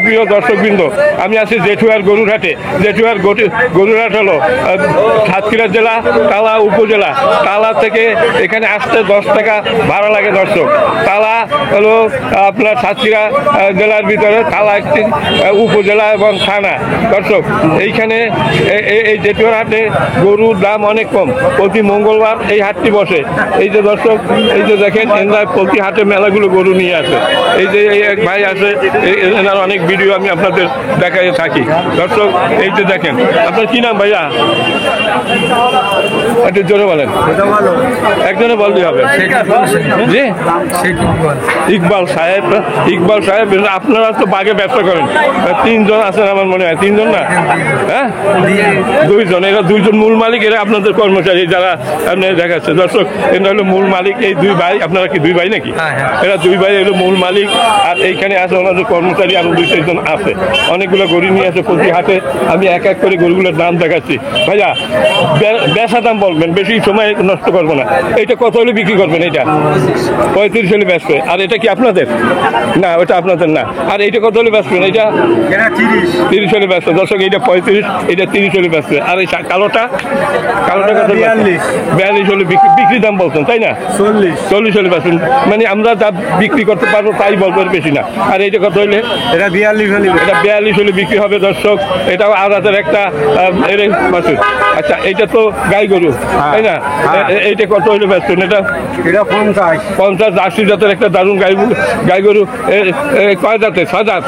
প্রিয় দর্শকবৃন্দ, আমি আছি জেঠুয়ার গরুরহাটে। জেঠুয়ার গরুরহাট হলো সাতক্ষীরা জেলা তালা উপজেলা। তালা থেকে এখানে আসতে 10 টাকা ভাড়া লাগে দর্শক। তালা হলো আপনার সাতক্ষীরা জেলার ভিতরে, তালা একটি উপজেলা এবং থানা দর্শক। এইখানে এই জেঠুয়ার হাটে গরুর দাম অনেক কম। প্রতি মঙ্গলবার এই হাটটি বসে। এই যে দর্শক, এই যে দেখেন এনারা প্রতি হাটে মেলাগুলো গরু নিয়ে আসে। এই যে এক ভাই আছে, এনার অনেক ভিডিও আমি আপনাদের দেখাই থাকি দর্শক। এই যে দেখেন, আপনার কি নাম ভাইয়া? একটু জোরে বলেন, একজনে বলতে হবে। জি, ইকবাল সাহেব। ইকবাল সাহেব, আপনারা তো বাগে ব্যবসা করেন, 3 জন আছেন আমার মনে হয়। 3 জন না? হ্যাঁ, 2 জন। এরা 2 জন মূল মালিক, এরা আপনাদের কর্মচারী যারা আপনি দেখাচ্ছে দর্শক। এরা হলো মূল মালিক। এই 2 ভাই, আপনারা কি 2 ভাই নাকি? এরা 2 ভাই হলো মূল মালিক। আর এইখানে আছে ওনাদের কর্মচারী আরো 2-4 জন আছে। অনেকগুলো গরু নিয়ে আছে প্রতি হাটে। আমি এক এক করে গরুগুলোর দাম দেখাচ্ছি। ভাইয়া বেচা দাম বলবেন, বেশি সময় নষ্ট করবো না। এইটা কত হলে বিক্রি করবেন? এটা 35 হলে বেচবে। আর এটা কি আপনাদের? না, ওটা আপনাদের না। আর এইটা কত হলে বেচবেন? এটা 30 হলে বেচবে দর্শক। এইটা 35, এটা 30 হলে বেচবে। আর এই কালোটা কত? 42 হলে বিক্রি দাম বলছেন, তাই না? 40 হলে বেচবেন। মানে আমরা যা বিক্রি করতে পারবো তাই বলবো, বেশি না। আর এইটা কত হলে? এটা 42 হলে বিক্রি হবে দর্শক। এটাও আদাতের একটা বাছুর। আচ্ছা, এইটা তো গাই গরু, তাই না? এইটা কত হলে বেচবেন? এটা 50 জার্সি জাতের একটা দারুণ গাই গরু। কয় দাঁতের? 6 দাঁত।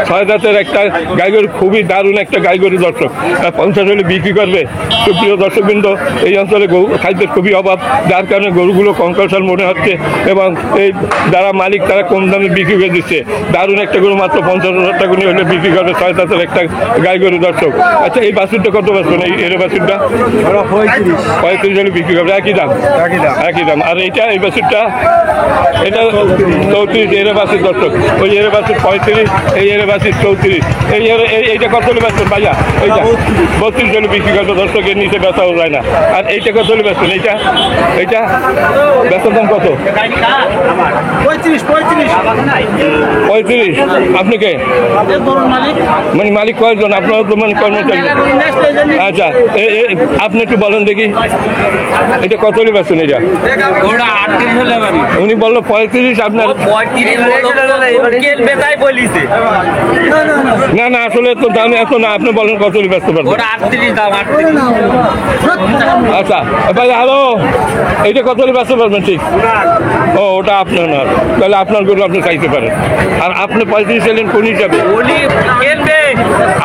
6 দাঁতের একটা গাই গরু, খুবই দারুণ একটা গাই গরু দর্শক। 50 হলে বিক্রি করবে। সুপ্রিয় দর্শকবৃন্দ, এই অঞ্চলে গরু খাদ্যের খুবই অভাব, যার কারণে গরুগুলো কঙ্কালসার মনে হচ্ছে। এবং এই যারা মালিক তারা কম দামে বিক্রি করে দিচ্ছে। দারুণ একটা গরু মাত্র 50,000 টাকা নিয়ে হলে বিক্রি করবে 6 দাঁতের একটা গাই গরু দর্শক। আচ্ছা, এই বাছুরটা কত বেচবেন? এই বাছুরটা 35 হলে বিক্রি করবে। একই দাম। আর এই বাছুরটা এটা 34। এর বাছুর দর্শক, ওই এর বাছুর 35, এই এর বাছুর 34। এইটা কত হলে বেচবেন ভাইয়া? এইটা 32 হলে বিক্রি করবে দর্শক। এর নিচে বেচাও যায় না। আর এইটা কত হলে বেচবেন? এইটা বেচার দাম কত? 35। আপনি কে? মানে মালিক কয়জন? আপনার তো মানে কর্মচারী। আচ্ছা, আপনি একটু বলেন দেখি, এটা কত হলে বেচবেন? এটা উনি বললো 35, আপনার না আসলে তো দাম এত না। আপনি বলেন কত হলে বেচতে পারবেন? আচ্ছা ভাই, হ্যালো, এইটা কত হলে বেচতে পারবেন? ঠিক। ও, ওটা আপনার না, তাহলে আপনার গরু আপনি চাইতে পারেন। আর আপনি 35 চাইলেন কোন হিসাবে?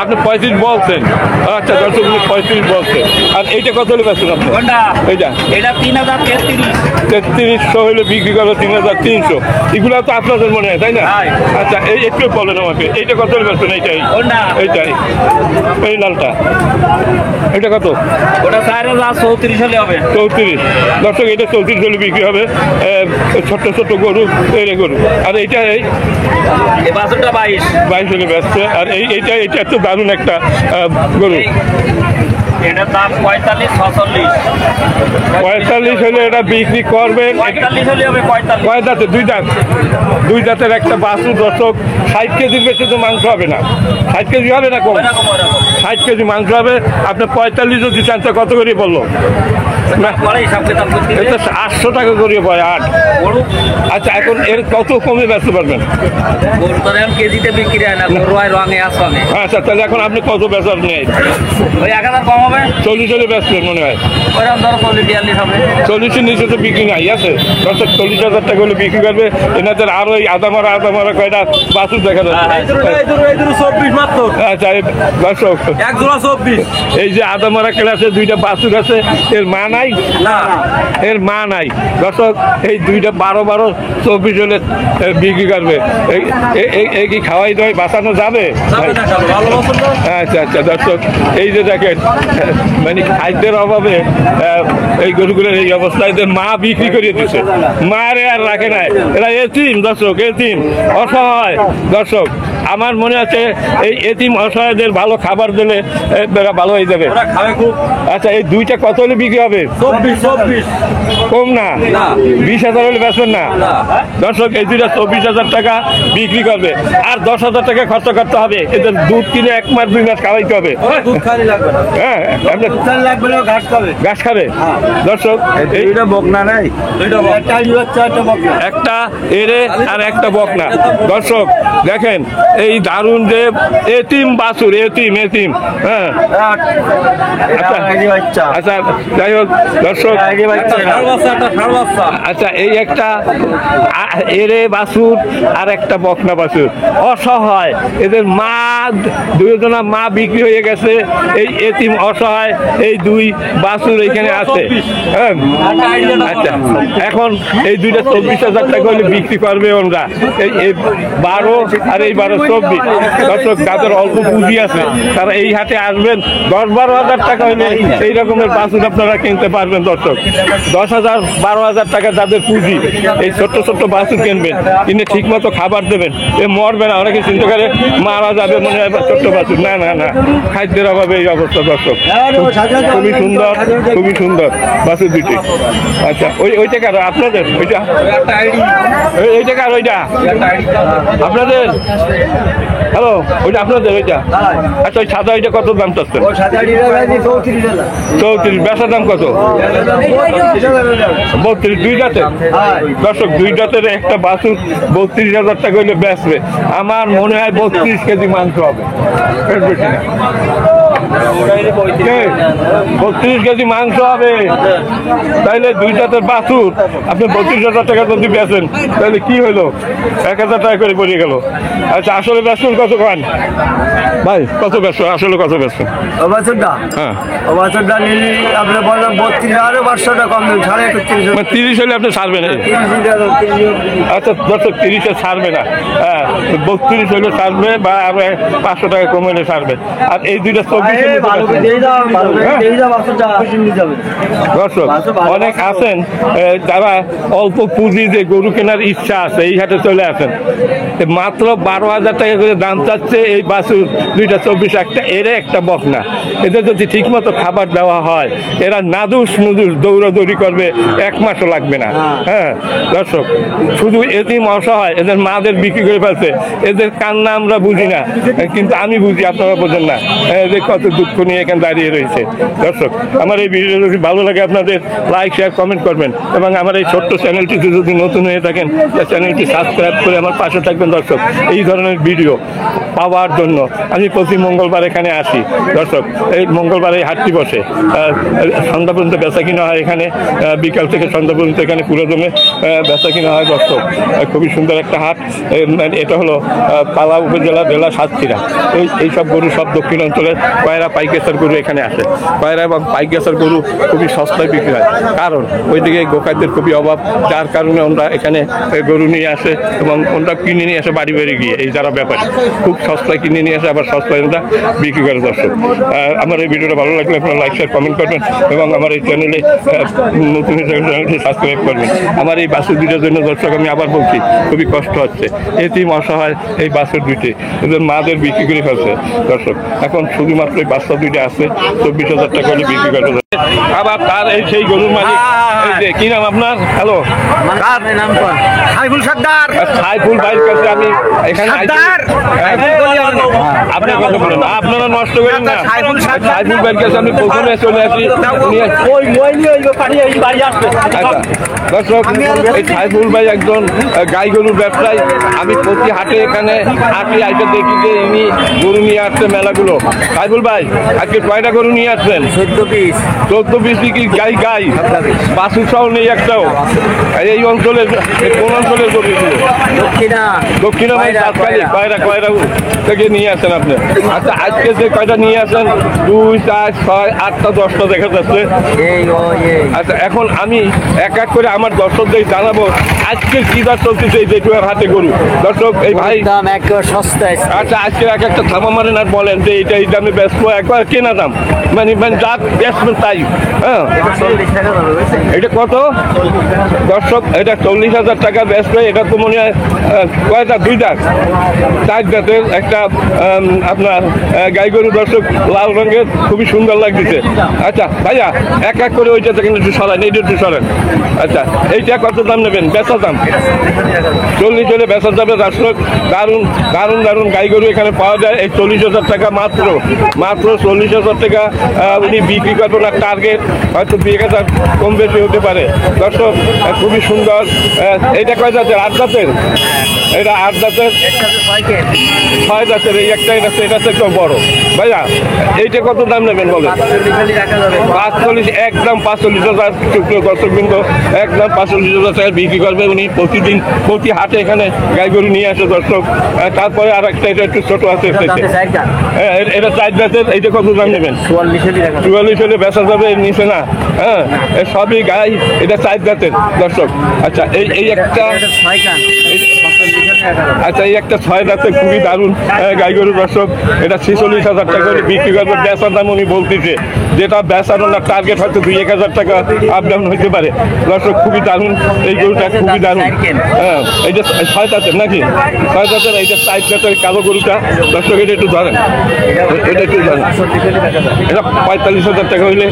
আপনি 35 বলছেন। আচ্ছা দর্শক, 35 বলছেন। আর এইটা কত হলে বেচবেন আপনি? এটা 3300 হলে বিক্রি করবে। 3300। এগুলো তো আপনাদের মনে হয়, তাই না? আচ্ছা, একটু বলেন আমাকে, এইটা কত হলে বেচবেন? এইটাই এই লালটা, এটা কত? ওটা 3400 হলে হবে। 34 দর্শক, এটা 34 হলে বিক্রি হবে। ছোট্ট ছোট্ট গরু, এই গরু। আর এইটা এই 22 হলে বেচছে। আর এইটা তো দারুণ একটা গরু। এটার দাম 45 হলে এটা বিক্রি করবেন। 45 হলে হবে। কয় দাঁতে? 2 দাঁত। 2 দাঁতের একটা বাছুর দর্শক। 60 কেজির বেশি তো মাংস হবে না। 60 কেজি হবে না? কম। 60 কেজি মাংস হবে। আপনি 45 যদি চান, কত করে বললো? 800 টাকা করে পড়ে। 8। আচ্ছা, এখন এর কত কমে বেচতে পারবেন? কেজিতে বিক্রি হয় না, রঙে আসে। আচ্ছা, তাহলে এখন আপনি কত বেচার নেই? ওই 1000 কম হবে। 40 হলে বেচবেন মনে হয়। 40-42 নিচে তো বিক্রি নাই আছে দর্শক। 40,000 টাকা হলে বিক্রি করবে। এনাদের আরো এই আদামারা কয়টা বাছুর দেখা যাচ্ছে। আচ্ছা দর্শক, এই যে আদামারা ক্লাসে 2টা বাছুর আছে, এর মা নাই না, এর মা নাই দর্শক। এই 2টা 12-24 হলে বিক্রি করবে। এই কি খাওয়াই দাওয়াই বাঁচানো যাবে? আচ্ছা দর্শক, এই যে দেখেন, মানে খাদ্যের অভাবে এই গরুগুলোর এই অবস্থায় মা বিক্রি করে দিচ্ছে। মারে আর রাখে নাই। এরা এতিম দর্শক, এতিম, অসহায় দর্শক। আমার মনে আছে এই এতিম অসহায়দের ভালো খাবার দিলে এরা ভালো হয়ে যাবে। আচ্ছা এই দুইটা কত হলে বিক্রি হবে? 24 কম না, 20,000 হলে বেচবেন না? দর্শক এই দুইটা 24,000 টাকা বিক্রি করবে, আর 10,000 টাকা খরচ করতে হবে। এদের দুধ কিনে 1 মাস 2 মাস খাওয়াইতে হবে। হ্যাঁ, ঘাস খাবে। দর্শক এইটা বকনা নাই, একটা এরে আর একটা বকনা। দর্শক দেখেন এই দারুণ যে এতিম বাছুর, এতিম। হ্যাঁ আচ্ছা যাই হোক দর্শক, আচ্ছা এই একটা এরে বাছুর আর একটা বকনা বাছুর, অসহায়। এদের মা, দুজনা মা বিক্রি হয়ে গেছে। এই এতিম অসহায় এই দুই বাছুর এখানে আছে। হ্যাঁ আচ্ছা, এখন এই দুইটা 24,000 টাকা হলে বিক্রি করবে ওরা। এই 12 আর এই 12 24। দর্শক যাদের অল্প পুঁজি আছে তারা এই হাটে আসবেন। 10-12 হাজার টাকা হলে এই রকমের বাছুর আপনারা কিনতে পারবেন। দর্শক 10,000 12,000 টাকা যাদের পুঁজি, এই ছোট্ট ছোট্ট বাছুর কিনবেন, কিনে ঠিক মতো খাবার দেবেন। এ মরবে না, অনেকে চিন্তা করে মারা যাবে মনে হয় ছোট্ট বাছুর। না না না, খাদ্যের অভাবে এই অবস্থা। দর্শক খুবই সুন্দর, খুবই সুন্দর বাছুর দুটি। আচ্ছা ওইটা কার আপনাদের? ওইটা কার? ওইটা আপনাদের? হ্যালো, ওইটা আপনাদের? ওইটা আচ্ছা, ওই সাদা ওইটা কত দাম চাচ্ছেন? 34। বেচার দাম কত? 32। দুই জাতের? দর্শক দুই জাতের একটা বাছুর 32,000 টাকা হইলে বেচবে। আমার মনে হয় 32 কেজি মাংস হবে। 32 কেজি মাংস হবে। তাইলে দুই জাতের বাছুর আপনি 32,000 টাকা যদি বেচেন তাহলে কি হইলো? 1,000 টাকা করে পড়ে গেল। আচ্ছা আসলে বেচবেন কত খান ভাই? কত বেচবেন আসলে? কত বেচবেন? হ্যাঁ আপনি বললাম 32,000, 500 কম দেন, 31,500। 30 হলে আপনি ছাড়বেন? আচ্ছা দর্শক 30-এ ছাড়বে না। হ্যাঁ 32 হলে ছাড়বে, বা 500 টাকা কম হলে ছাড়বে। আর এই দুইটা 24 দর্শক অনেক আছেন যারা অল্প পুঁজি যে গরু কেনার ইচ্ছা আছে, এই হাটে চলে আসেন। মাত্র 12,000 টাকা করে দাম চাচ্ছে এই বাছুর দুইটা 24, একটা এরে একটা বকনা। এদের যদি ঠিক মতো খাবার দেওয়া হয় এরা নাদুস নুদুস দৌড়াদৌড়ি করবে, 1 মাসও লাগবে না। হ্যাঁ দর্শক শুধু এতিম অসহায়, এদের মাদের বিক্রি করে ফেলছে। এদের কান্না আমরা বুঝি না, কিন্তু আমি বুঝি, আপনারা বোঝেন না যে কত দুঃখ নিয়ে এখানে দাঁড়িয়ে রয়েছে। দর্শক আমার এই ভিডিও যদি ভালো লাগে আপনাদের লাইক শেয়ার কমেন্ট করবেন, এবং আমার এই ছোট্ট চ্যানেলটিতে যদি নতুন হয়ে থাকেন চ্যানেলটি সাবস্ক্রাইব করে আমার পাশে থাকবেন। দর্শক এই ধরনের ভিডিও পাওয়ার জন্য আমি প্রতি মঙ্গলবার এখানে আসি। দর্শক এই মঙ্গলবার এই হাটটি বসে, সন্ধ্যা পর্যন্ত বেচা কিনা হয় এখানে। বিকাল থেকে সন্ধ্যা পর্যন্ত এখানে পুরো জমে বেচা কিনা হয়। দর্শক খুবই সুন্দর একটা হাট। এটা হলো পালা উপজেলা, জেলা সাতক্ষীরা। এইসব গরু সব দক্ষিণ অঞ্চলের কয়রা পাইকেসার গরু এখানে আসে। কয়রা এবং পাইকেসার গরু খুবই সস্তায় বিক্রি হয়, কারণ ওইদিকে গোখাদ্যের খুবই অভাব, যার কারণে আমরা এখানে গরু নিয়ে আসে এবং ওরা কিনে নিয়ে আসে বাড়ি বাড়ি গিয়ে। এই যারা ব্যাপারী খুব সস্তায় কিনে নিয়ে আসে, আবার সস্তায় ওরা বিক্রি করে। দর্শক আমার এই ভিডিওটা ভালো লাগলে আপনারা লাইক শেয়ার কমেন্ট করবেন, এবং আমার এই চ্যানেলে নতুন চ্যানেলটি সাবস্ক্রাইব করবেন। আমার এই বাছুর দুইটার জন্য দর্শক আমি আবার বলছি খুবই কষ্ট হচ্ছে। এতিম অসহায় এই বাছুর দুইটি, এদের মাদের বিক্রি করে ফেলছে। দর্শক এখন শুধুমাত্র এই বাচ্চা দুইটা আছে, 24,000 টাকা হলে বিক্রি করতে। আবার তার এই সেই গরুর মালিক, এই যে কি নাম আপনার? হ্যালো সাইফুল সর্দার। সাইফুল ভাইয়ের কাছে আমি এখানে আপনি কথা বলেন, আপনারা নষ্ট করেন না। সাইফুল ভাইয়ের কাছে আমি প্রথমে চলে আসি। দর্শক এই সাইফুল ভাই একজন গাই গরুর ব্যবসায়ী। আমি প্রতি হাটে এখানে আইটা দেখি যে ইনি গরু নিয়ে আসছে মেলাগুলো। সাইফুল ভাই আজকে কয়টা গরু নিয়ে আসছেন? 14 পিস কি গাই? গাই বাছুর সহ নেই একটাও? এই অঞ্চলের কোন অঞ্চলের গরু? দক্ষিণা কয়রা থেকে নিয়ে আসেন আপনি? আচ্ছা আজকে যে কয়টা নিয়ে আসেন 2, 4, 6, 8টা 10টা দেখা যাচ্ছে। এই ও এই আচ্ছা এখন আমি এক এক করে আমার দর্শকদের জানাবো আজকের কি দর চলতেছে এই জেঠুয়ার হাতে গরু। দর্শক এই ভাই দাম একেবারে সস্তা আচ্ছা আজকে এক একটা থামা মারেন আর বলেন যে এইটা এই দামে ব্যস্ত একবার কেনা দাম মানে মানে যা ব্যস্ত তাই। হ্যাঁ 40 টাকা দাম হয়েছে। এটা কত দর্শক? এটা 40,000 টাকা ব্যস্ত। এটা তো মনে হয় কয়টা 2টা 4 জাতের একটা আপনার গাই গরু দর্শক, লাল রঙের, খুবই সুন্দর লাগতেছে। আচ্ছা ভাইয়া এক এক করে ওইটা থেকে একটু সরান, এইটা একটু সরান। আচ্ছা এইটা কত দাম নেবেন? বেচা দাম 40 হলে বেচা যাবে দর্শক। দারুণ দারুণ দারুণ গাই গরু এখানে পাওয়া যায় এই 40,000 টাকা মাত্র 40,000 টাকা উনি বিক্রি করবেন। আর টার্গেট হয়তো 2,000 কম বেশি হতে পারে দর্শক। খুবই সুন্দর। এইটা কয় জাতের? 8 জাতের। এটা 8 জাতের, 6 জাতের। এই একটা এটা এটা একটু বড়। ভাইয়া এইটা কত দাম নেবেন বলেন? 45, একদম 45,000 দর্শক বিন্দু, একদম 45,000 টাকা বিক্রি করবে উনি প্রতিদিন প্রতি হাটে এখানে গাই গরু নিয়ে আসে দর্শক। তারপরে আর একটা এটা একটু ছোট আছে এটা 4 জাতের। এইটা কত দাম নেবেন? 44 হলে বেচা যাবে, এর নিচে না। হ্যাঁ সবই গাই, এটা 4 জাতের দর্শক। আচ্ছা এই একটা আচ্ছা এই একটা 6 জাতের খুবই দারুণ গাই গরু দর্শক। এটা 46,000 টাকা করে বিক্রি করবে। বেচার দাম উনি বলতেছে, যেটা বেচার না টার্গেট হয়তো 2-1,000 টাকা আপ ডাউন হইতে পারে দর্শক। খুবই দারুণ এই গরুটা, খুবই দারুণ। হ্যাঁ এইটা 6 জাতের নাকি? 6 জাতের। এইটা 4 জাতের কালো গরুটা দর্শক। এটা একটু ধরেন, এটা একটু ধরেন। এটা 45,000 টাকা হইলে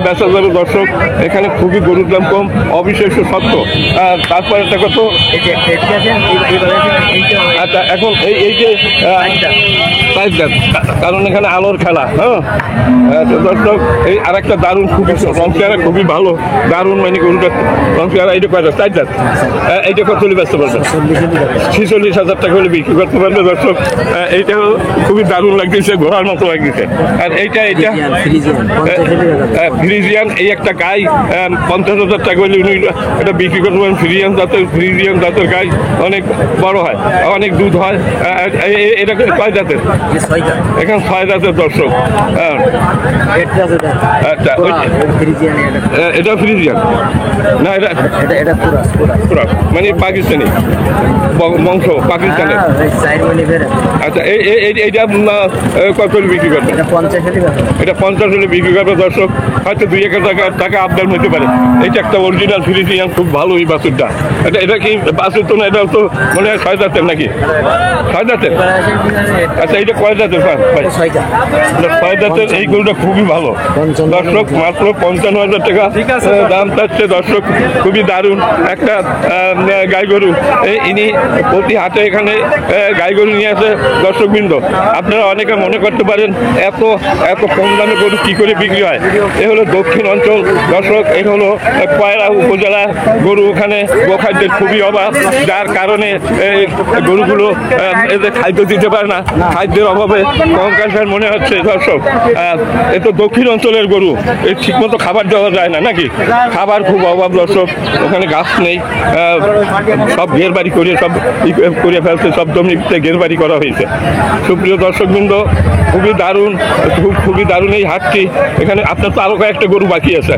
বেচা যাবে দর্শক। এখানে খুবই গরুর দাম কম, অবিশ্বাস্য সত্য। তারপরে একটা কত? আচ্ছা এখন এই যে কারণ এখানে আলোর খেলা। হ্যাঁ দর্শক এই আর একটা দারুণ, খুবই রংচেহারা, খুবই ভালো দারুণ মানে গরুটা রংচেহারা। এইটা কয়টা? 4 জাত। এইটা কত হলে বেচতে পারবেন? 46,000 টাকা হলে বিক্রি করতে পারবে দর্শক। এইটা খুবই দারুণ লাগতেছে, ঘোড়ার মতো লাগতেছে। আর এইটা ফ্রিজিয়ান, এই একটা গাই 50,000 টাকা হলে উনি এটা বিক্রি করতে পারেন। ফ্রিজিয়ান জাতের গাই অনেক বড় হয়, অনেক দুধ হয়। এটা কয় জাতের? এখানে 6 জাতের দর্শক। আচ্ছা এটা ফ্রিজিয়ান না? এটা মানে পাকিস্তানি বংশ, পাকিস্তানের। আচ্ছা এইটা কত হলে বিক্রি করবে? এটা 50 হলে বিক্রি করবে দর্শক। হয়তো 2-1,000 টাকা আপ ডাউন হতে পারে। এটা একটা অরিজিনাল ফ্রিজিয়ান, খুব ভালো এই বাছুরটা। এটা কি বাছুর তো না? এটা তো মনে হয় 6 জাতের নাকি? 6 জাতের। আচ্ছা এইটা কয় জাতের? 6 জাতের। এই গরুটা খুবই ভালো দর্শক। মাত্র 55,000 টাকা দাম চাচ্ছে দর্শক। খুবই দারুণ একটা গাই গরু। ইনি প্রতি হাটে এখানে গাই গরু নিয়ে আসে দর্শকবৃন্দ। আপনারা অনেকে মনে করতে পারেন এত এত কম দামে গরু কি করে বিক্রি হয়। এ হলো দক্ষিণ অঞ্চল দর্শক। এ হলো কয়রা উপজেলা। গরু ওখানে গোখাদ্যের খুবই অভাব, যার কারণে গরুগুলো এদের খাদ্য দিতে পারে না। খাদ্যের অভাবে কঙ্কাল মনে হচ্ছে দর্শক। এ তো দক্ষিণ অঞ্চলের গরু, এর ঠিক মতো খাবার দেওয়া যায় না নাকি? খাবার খুব অভাব দর্শক। ওখানে গাছ নেই, সব ঘের বাড়ি করে সব করে ফেলছে, সব জমিতে ঘের বাড়ি করা হয়েছে। সুপ্রিয় দর্শকবৃন্দ খুবই দারুণ, খুবই দারুণ এই হাটটি। এখানে আপনার তো আরো কয়েকটা গরু বাকি আছে।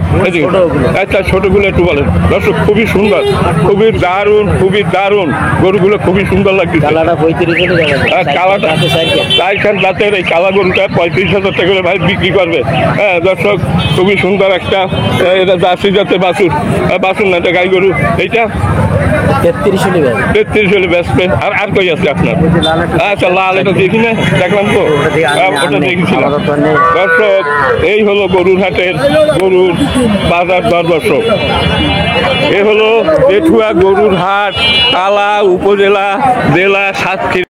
আচ্ছা ছোটগুলো একটু বলেন দর্শক। খুবই সুন্দর, খুবই দারুণ, খুবই দারুণ গরুগুলো, খুবই সুন্দর লাগছে। কালাটা 4 জাতের এই কালা গরুটা 35,000 টাকা করে ভাই বিক্রি করবে। হ্যাঁ দর্শক খুবই সুন্দর একটা এটা জার্সি জাতের বাছুর। বাছুর না, এটা গাই গরু। এইটা 33 হলে বেচবেন। আর কই আছে আপনার? আচ্ছা লাল, এটা দেখি না, দেখলাম তো, ওটা দেখেছিলাম দর্শক। এই হলো গরুর হাটের গরুর বাজার দর দর্শক। এ হলো জেঠুয়া গরুর হাট, তালা উপজেলা, জেলা সাতক্ষীরা।